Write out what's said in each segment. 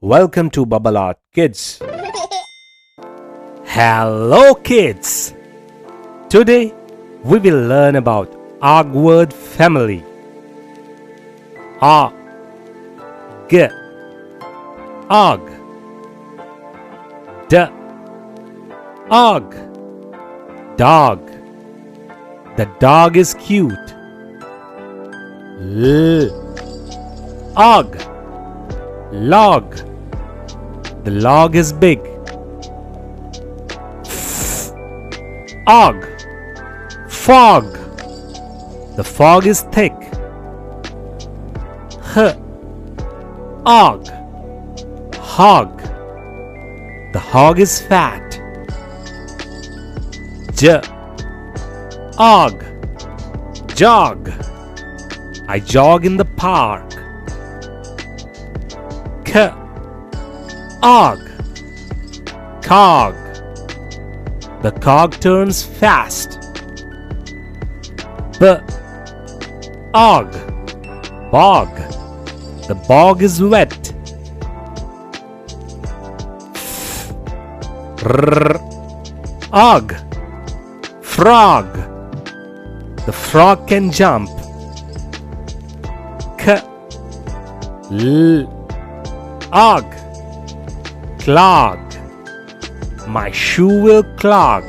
Welcome to Bubble Art Kids. Hello kids! Today we will learn about our word family. Og, og, og, dog. The dog is cute. Og, log. The log is big. Og, fog. The fog is thick. Og, hog. The hog is fat. Og, jog. I jog in the park. Og, cog. The cog turns fast. Og, bog. The bog is wet. Og, frog. The frog can jump. Og, clog. My shoe will clog.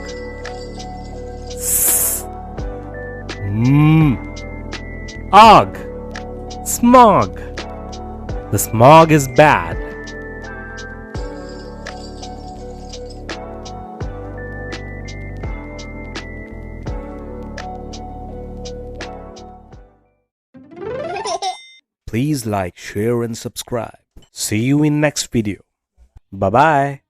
Og, smog. The smog is bad. Please like, share and subscribe. See you in next video. Bye-bye.